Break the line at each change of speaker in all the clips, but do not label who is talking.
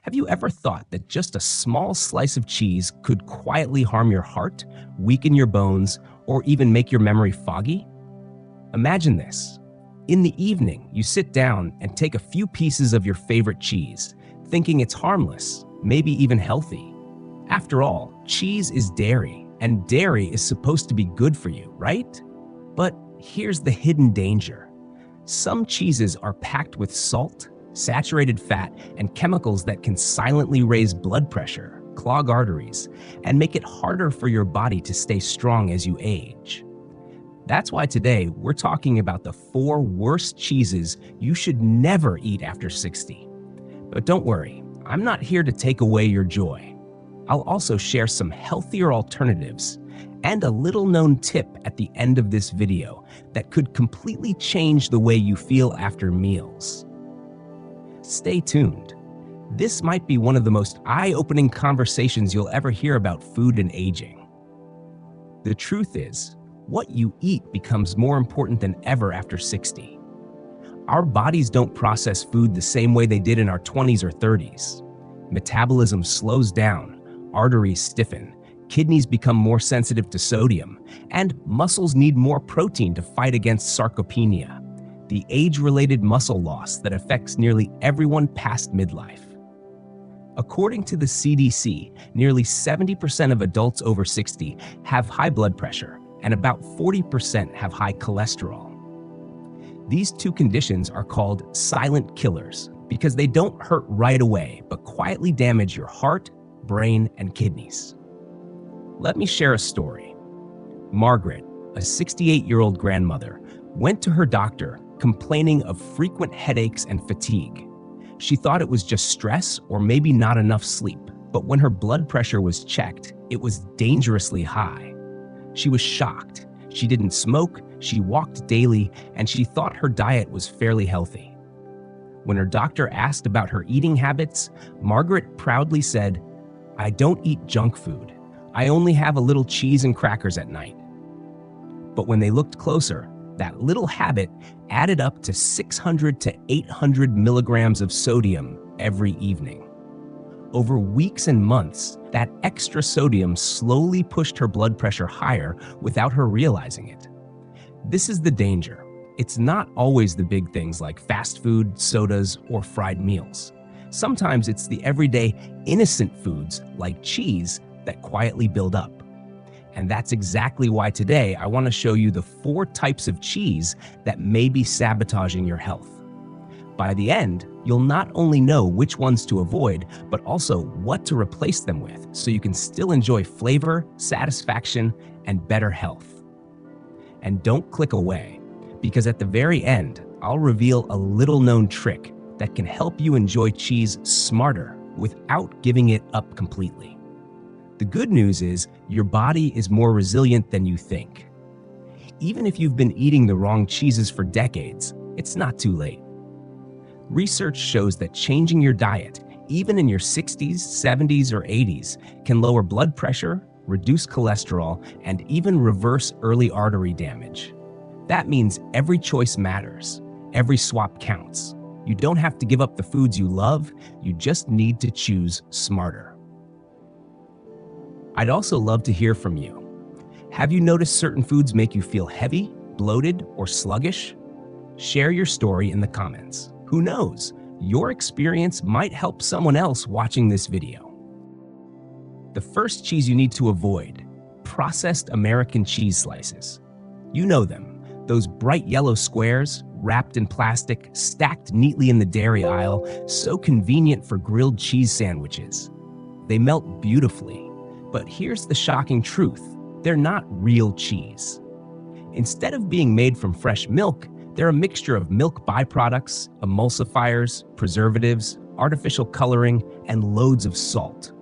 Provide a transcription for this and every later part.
Have you ever thought that just a small slice of cheese could quietly harm your heart, weaken your bones, or even make your memory foggy? Imagine this. In the evening, you sit down and take a few pieces of your favorite cheese, thinking it's harmless, maybe even healthy. After all, cheese is dairy, and dairy is supposed to be good for you, right? But here's the hidden danger. Some cheeses are packed with salt, saturated fat, and chemicals that can silently raise blood pressure, clog arteries, and make it harder for your body to stay strong as you age. That's why today we're talking about the 4 worst cheeses you should never eat after 60. But don't worry, I'm not here to take away your joy. I'll also share some healthier alternatives and a little-known tip at the end of this video that could completely change the way you feel after meals. Stay tuned. This might be one of the most eye-opening conversations you'll ever hear about food and aging. The truth is, what you eat becomes more important than ever after 60. Our bodies don't process food the same way they did in our 20s or 30s. Metabolism slows down, arteries stiffen, kidneys become more sensitive to sodium, and muscles need more protein to fight against sarcopenia, the age-related muscle loss that affects nearly everyone past midlife. According to the CDC, nearly 70% of adults over 60 have high blood pressure, and about 40% have high cholesterol. These 2 conditions are called silent killers because they don't hurt right away, but quietly damage your heart, brain, and kidneys. Let me share a story. Margaret, a 68-year-old grandmother, went to her doctor complaining of frequent headaches and fatigue. She thought it was just stress or maybe not enough sleep, but when her blood pressure was checked, it was dangerously high. She was shocked. She didn't smoke, she walked daily, and she thought her diet was fairly healthy. When her doctor asked about her eating habits, Margaret proudly said, "I don't eat junk food. I only have a little cheese and crackers at night." But when they looked closer, that little habit added up to 600 to 800 milligrams of sodium every evening. Over weeks and months, that extra sodium slowly pushed her blood pressure higher without her realizing it. This is the danger. It's not always the big things like fast food, sodas, or fried meals. Sometimes it's the everyday innocent foods like cheese that quietly build up. And that's exactly why today I want to show you the 4 types of cheese that may be sabotaging your health. By the end, you'll not only know which ones to avoid, but also what to replace them with so you can still enjoy flavor, satisfaction, and better health. And don't click away, because at the very end, I'll reveal a little-known trick that can help you enjoy cheese smarter without giving it up completely. The good news is your body is more resilient than you think. Even if you've been eating the wrong cheeses for decades, it's not too late. Research shows that changing your diet, even in your 60s, 70s, or 80s, can lower blood pressure, reduce cholesterol, and even reverse early artery damage. That means every choice matters. Every swap counts. You don't have to give up the foods you love, you just need to choose smarter. I'd also love to hear from you. Have you noticed certain foods make you feel heavy, bloated, or sluggish? Share your story in the comments. Who knows? Your experience might help someone else watching this video. The first cheese you need to avoid: processed American cheese slices. You know them, those bright yellow squares, wrapped in plastic, stacked neatly in the dairy aisle, so convenient for grilled cheese sandwiches. They melt beautifully, but here's the shocking truth: they're not real cheese. Instead of being made from fresh milk, they're a mixture of milk byproducts, emulsifiers, preservatives, artificial coloring, and loads of salt.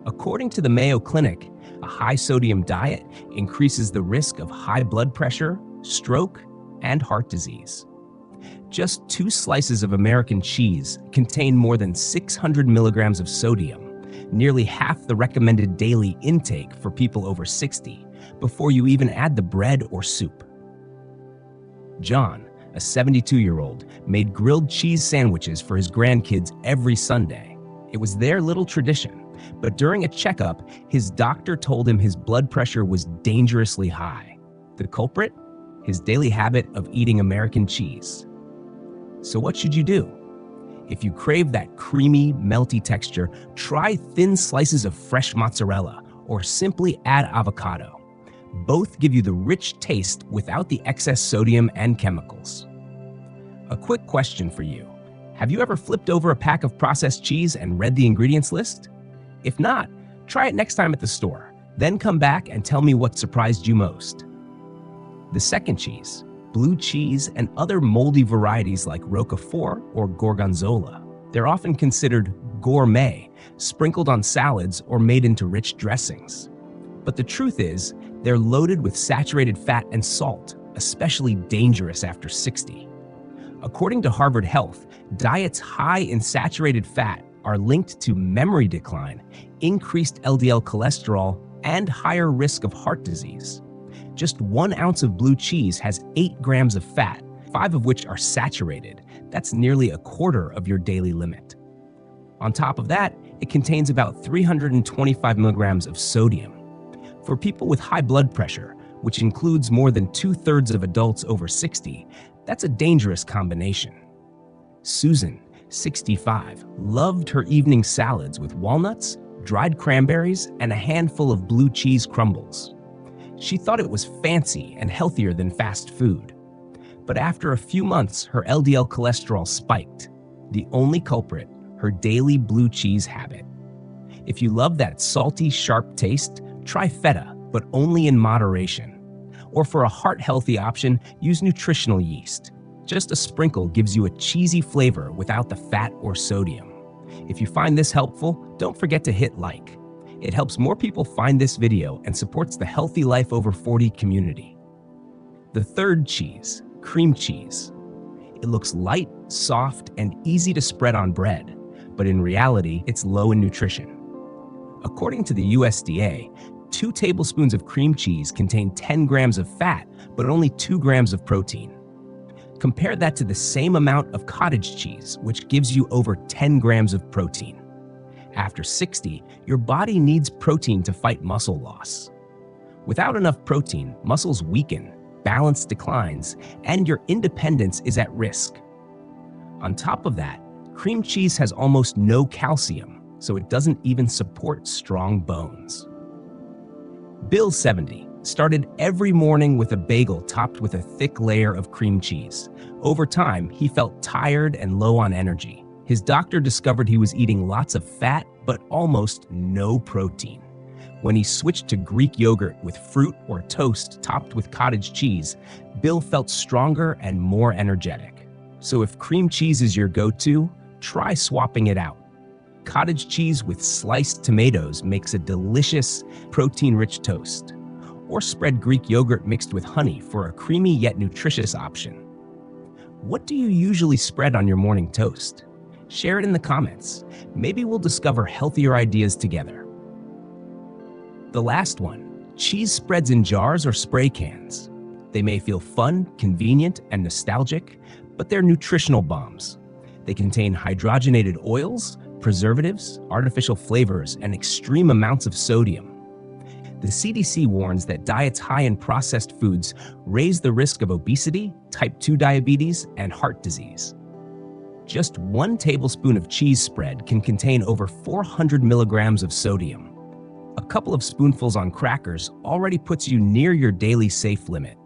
According to the Mayo Clinic, a high-sodium diet increases the risk of high blood pressure, stroke, and heart disease. Just 2 slices of American cheese contain more than 600 milligrams of sodium, nearly half the recommended daily intake for people over 60, before you even add the bread or soup. John, a 72-year-old, made grilled cheese sandwiches for his grandkids every Sunday. It was their little tradition, but during a checkup, his doctor told him his blood pressure was dangerously high. The culprit? His daily habit of eating American cheese. So what should you do? If you crave that creamy, melty texture, try thin slices of fresh mozzarella or simply add avocado. Both give you the rich taste without the excess sodium and chemicals. A quick question for you. Have you ever flipped over a pack of processed cheese and read the ingredients list? If not, try it next time at the store. Then come back and tell me what surprised you most. The second cheese, blue cheese, and other moldy varieties like Roquefort or Gorgonzola. They're often considered gourmet, sprinkled on salads or made into rich dressings. But the truth is, they're loaded with saturated fat and salt, especially dangerous after 60. According to Harvard Health, diets high in saturated fat are linked to memory decline, increased LDL cholesterol, and higher risk of heart disease. Just 1 ounce of blue cheese has 8 grams of fat, 5 of which are saturated. That's nearly a quarter of your daily limit. On top of that, it contains about 325 milligrams of sodium. For people with high blood pressure, which includes more than 2/3 of adults over 60, that's a dangerous combination. Susan, 65, loved her evening salads with walnuts, dried cranberries, and a handful of blue cheese crumbles. She thought it was fancy and healthier than fast food. But after a few months, her LDL cholesterol spiked. The only culprit, her daily blue cheese habit. If you love that salty, sharp taste, try feta, but only in moderation. Or for a heart-healthy option, use nutritional yeast. Just a sprinkle gives you a cheesy flavor without the fat or sodium. If you find this helpful, don't forget to hit like. It helps more people find this video and supports the Healthy Life Over 40 community. The third cheese, cream cheese. It looks light, soft, and easy to spread on bread, but in reality, it's low in nutrition. According to the USDA, 2 tablespoons of cream cheese contain 10 grams of fat, but only 2 grams of protein. Compare that to the same amount of cottage cheese, which gives you over 10 grams of protein. After 60, your body needs protein to fight muscle loss. Without enough protein, muscles weaken, balance declines, and your independence is at risk. On top of that, cream cheese has almost no calcium, so it doesn't even support strong bones. Bill, 70, started every morning with a bagel topped with a thick layer of cream cheese. Over time, he felt tired and low on energy. His doctor discovered he was eating lots of fat, but almost no protein. When he switched to Greek yogurt with fruit or toast topped with cottage cheese, Bill felt stronger and more energetic. So if cream cheese is your go-to, try swapping it out. Cottage cheese with sliced tomatoes makes a delicious, protein-rich toast. Or spread Greek yogurt mixed with honey for a creamy yet nutritious option. What do you usually spread on your morning toast? Share it in the comments. Maybe we'll discover healthier ideas together. The last one, cheese spreads in jars or spray cans. They may feel fun, convenient, and nostalgic, but they're nutritional bombs. They contain hydrogenated oils, preservatives, artificial flavors, and extreme amounts of sodium. The CDC warns that diets high in processed foods raise the risk of obesity, type 2 diabetes, and heart disease. Just 1 tablespoon of cheese spread can contain over 400 milligrams of sodium. A couple of spoonfuls on crackers already puts you near your daily safe limit.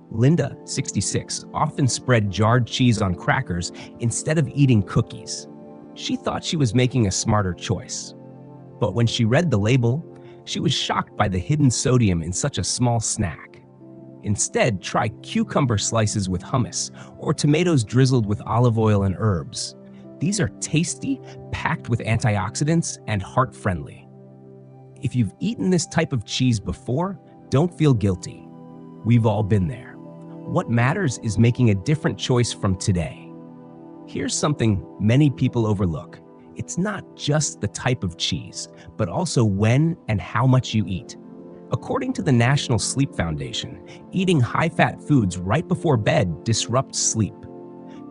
Linda, 66, often spread jarred cheese on crackers instead of eating cookies. She thought she was making a smarter choice. But when she read the label, she was shocked by the hidden sodium in such a small snack. Instead, try cucumber slices with hummus or tomatoes drizzled with olive oil and herbs. These are tasty, packed with antioxidants, and heart-friendly. If you've eaten this type of cheese before, don't feel guilty. We've all been there. What matters is making a different choice from today. Here's something many people overlook. It's not just the type of cheese, but also when and how much you eat. According to the National Sleep Foundation, eating high-fat foods right before bed disrupts sleep.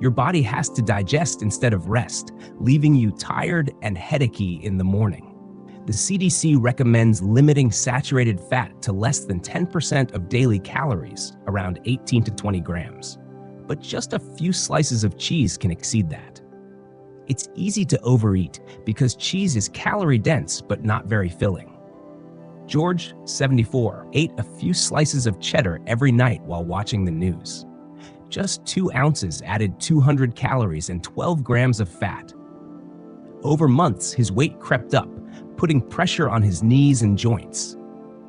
Your body has to digest instead of rest, leaving you tired and headachy in the morning. The CDC recommends limiting saturated fat to less than 10% of daily calories, around 18 to 20 grams. But just a few slices of cheese can exceed that. It's easy to overeat because cheese is calorie-dense but not very filling. George, 74, ate a few slices of cheddar every night while watching the news. Just 2 ounces added 200 calories and 12 grams of fat. Over months, his weight crept up, putting pressure on his knees and joints.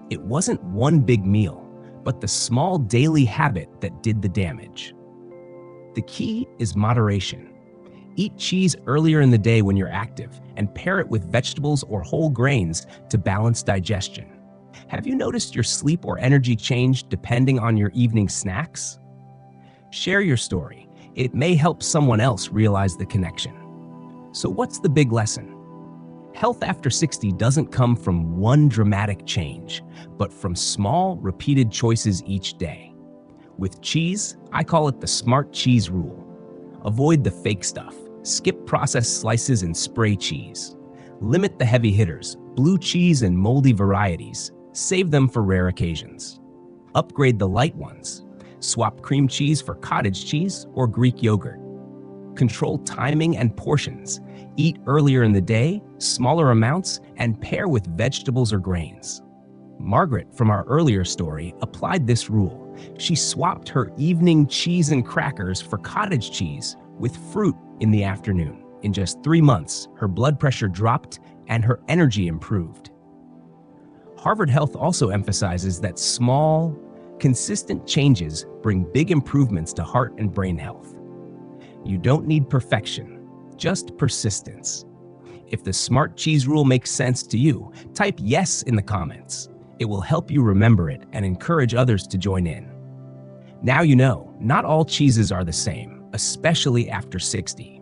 It wasn't one big meal, but the small daily habit that did the damage. The key is moderation. Eat cheese earlier in the day when you're active and pair it with vegetables or whole grains to balance digestion. Have you noticed your sleep or energy change depending on your evening snacks? Share your story. It may help someone else realize the connection. So what's the big lesson? Health after 60 doesn't come from one dramatic change, but from small, repeated choices each day. With cheese, I call it the smart cheese rule. Avoid the fake stuff. Skip processed slices and spray cheese. Limit the heavy hitters, blue cheese and moldy varieties. Save them for rare occasions. Upgrade the light ones. Swap cream cheese for cottage cheese or Greek yogurt. Control timing and portions. Eat earlier in the day, smaller amounts, and pair with vegetables or grains. Margaret, from our earlier story, applied this rule. She swapped her evening cheese and crackers for cottage cheese with fruit in the afternoon. In just 3 months, her blood pressure dropped and her energy improved. Harvard Health also emphasizes that small, consistent changes bring big improvements to heart and brain health. You don't need perfection, just persistence. If the smart cheese rule makes sense to you, type yes in the comments. It will help you remember it and encourage others to join in. Now you know, not all cheeses are the same, especially after 60.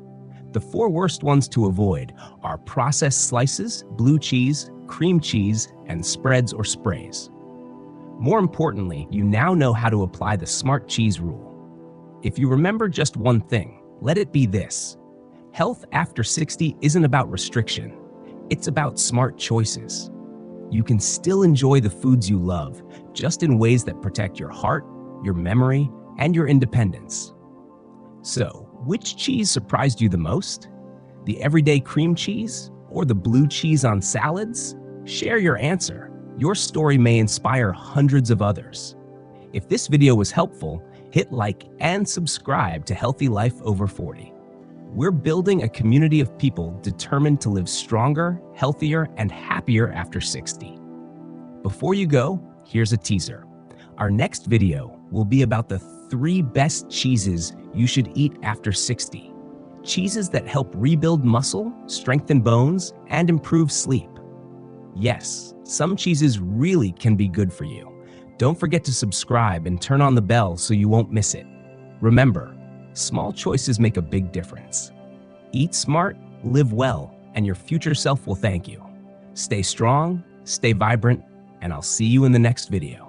The 4 worst ones to avoid are processed slices, blue cheese, cream cheese, and spreads or sprays. More importantly, you now know how to apply the smart cheese rule. If you remember just one thing, let it be this. Health after 60 isn't about restriction. It's about smart choices. You can still enjoy the foods you love, just in ways that protect your heart, your memory, and your independence. So, which cheese surprised you the most? The everyday cream cheese or the blue cheese on salads? Share your answer. Your story may inspire hundreds of others. If this video was helpful, hit like and subscribe to Healthy Life Over 40. We're building a community of people determined to live stronger, healthier, and happier after 60. Before you go, here's a teaser. Our next video will be about the 3 best cheeses you should eat after 60. Cheeses that help rebuild muscle, strengthen bones, and improve sleep. Yes, some cheeses really can be good for you. Don't forget to subscribe and turn on the bell so you won't miss it. Remember, small choices make a big difference. Eat smart, live well, and your future self will thank you. Stay strong, stay vibrant, and I'll see you in the next video.